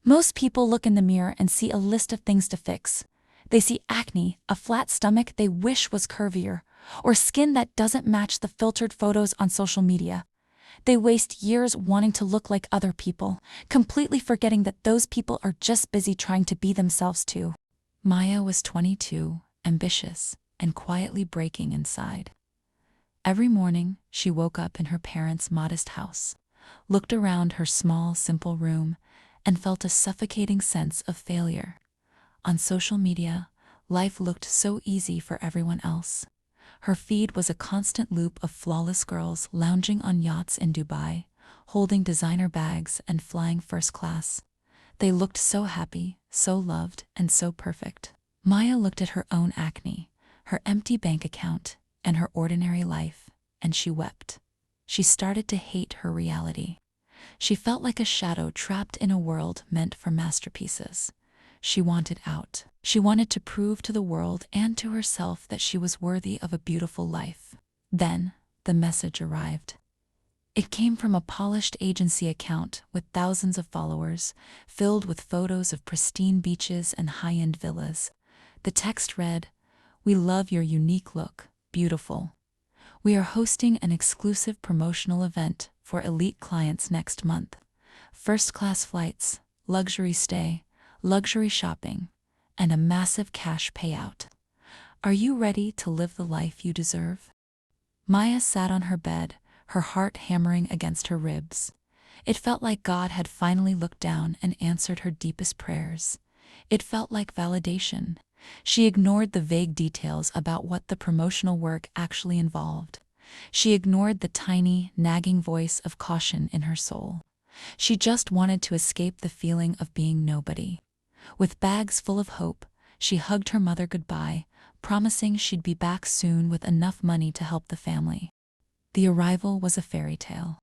Most people look in the mirror and see a list of things to fix. They see acne, a flat stomach they wish was curvier, or skin that doesn't match the filtered photos on social media. They waste years wanting to look like other people, completely forgetting that those people are just busy trying to be themselves too. Maya was 22, ambitious, and quietly breaking inside. Every morning, she woke up in her parents' modest house, looked around her small, simple room, and felt a suffocating sense of failure. On social media, life looked so easy for everyone else. Her feed was a constant loop of flawless girls lounging on yachts in Dubai, holding designer bags and flying first class. They looked so happy, so loved, and so perfect. Maya looked at her own acne, her empty bank account, and her ordinary life, and she wept. She started to hate her reality. She felt like a shadow trapped in a world meant for masterpieces. She wanted out. She wanted to prove to the world and to herself that she was worthy of a beautiful life. Then, the message arrived. It came from a polished agency account with thousands of followers, filled with photos of pristine beaches and high-end villas. The text read, "We love your unique look, beautiful. We are hosting an exclusive promotional event for elite clients next month. First-class flights, luxury stay, luxury shopping, and a massive cash payout. Are you ready to live the life you deserve?" Maya sat on her bed, her heart hammering against her ribs. It felt like God had finally looked down and answered her deepest prayers. It felt like validation. She ignored the vague details about what the promotional work actually involved. She ignored the tiny, nagging voice of caution in her soul. She just wanted to escape the feeling of being nobody. With bags full of hope, she hugged her mother goodbye, promising she'd be back soon with enough money to help the family. The arrival was a fairy tale.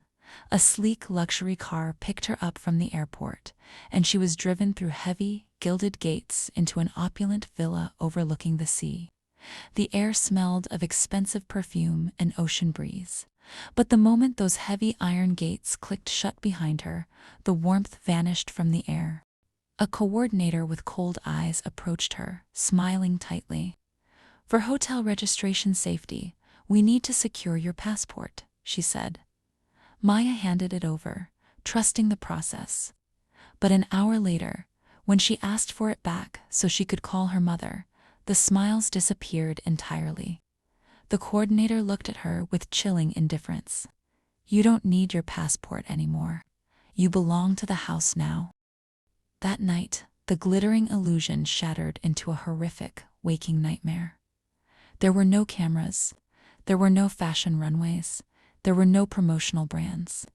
A sleek luxury car picked her up from the airport, and she was driven through heavy, gilded gates into an opulent villa overlooking the sea. The air smelled of expensive perfume and ocean breeze. But the moment those heavy iron gates clicked shut behind her, the warmth vanished from the air. A coordinator with cold eyes approached her, smiling tightly. "For hotel registration safety, we need to secure your passport," she said. Maya handed it over, trusting the process. But an hour later, when she asked for it back so she could call her mother, the smiles disappeared entirely. The coordinator looked at her with chilling indifference. "You don't need your passport anymore. You belong to the house now." That night, the glittering illusion shattered into a horrific, waking nightmare. There were no cameras. There were no fashion runways. There were no promotional brands.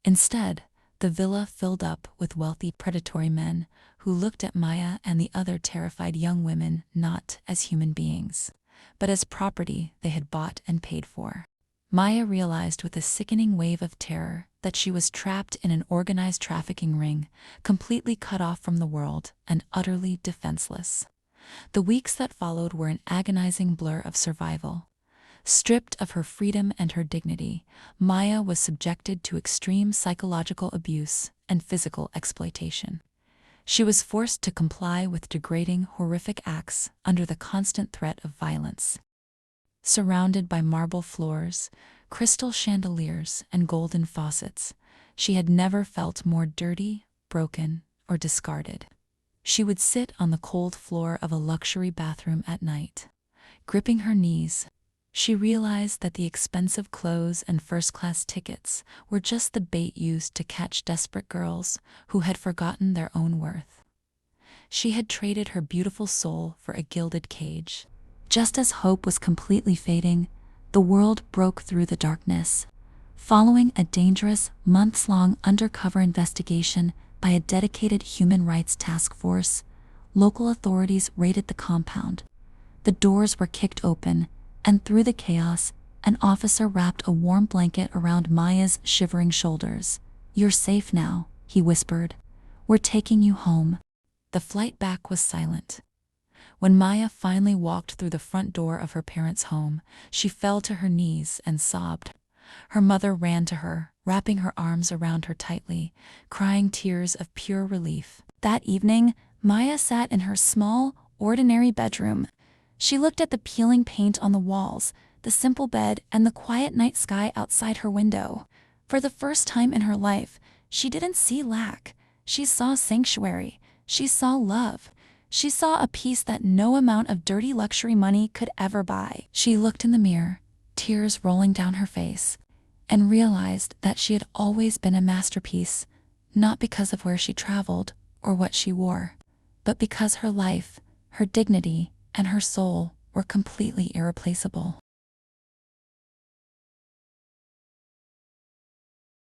Instead, the villa filled up with wealthy, predatory men who looked at Maya and the other terrified young women not as human beings, but as property they had bought and paid for. Maya realized with a sickening wave of terror that she was trapped in an organized trafficking ring, completely cut off from the world and utterly defenseless. The weeks that followed were an agonizing blur of survival. Stripped of her freedom and her dignity, Maya was subjected to extreme psychological abuse and physical exploitation. She was forced to comply with degrading, horrific acts under the constant threat of violence. Surrounded by marble floors, crystal chandeliers, and golden faucets, she had never felt more dirty, broken, or discarded. She would sit on the cold floor of a luxury bathroom at night. Gripping her knees, she realized that the expensive clothes and first-class tickets were just the bait used to catch desperate girls who had forgotten their own worth. She had traded her beautiful soul for a gilded cage. Just as hope was completely fading, the world broke through the darkness. Following a dangerous, months-long undercover investigation by a dedicated human rights task force, local authorities raided the compound. The doors were kicked open, and through the chaos, an officer wrapped a warm blanket around Maya's shivering shoulders. "You're safe now," he whispered. "We're taking you home." The flight back was silent. When Maya finally walked through the front door of her parents' home, she fell to her knees and sobbed. Her mother ran to her, wrapping her arms around her tightly, crying tears of pure relief. That evening, Maya sat in her small, ordinary bedroom. She looked at the peeling paint on the walls, the simple bed, and the quiet night sky outside her window. For the first time in her life, she didn't see lack. She saw sanctuary. She saw love. She saw a peace that no amount of dirty luxury money could ever buy. She looked in the mirror, tears rolling down her face, and realized that she had always been a masterpiece, not because of where she traveled or what she wore, but because her life, her dignity, and her soul were completely irreplaceable.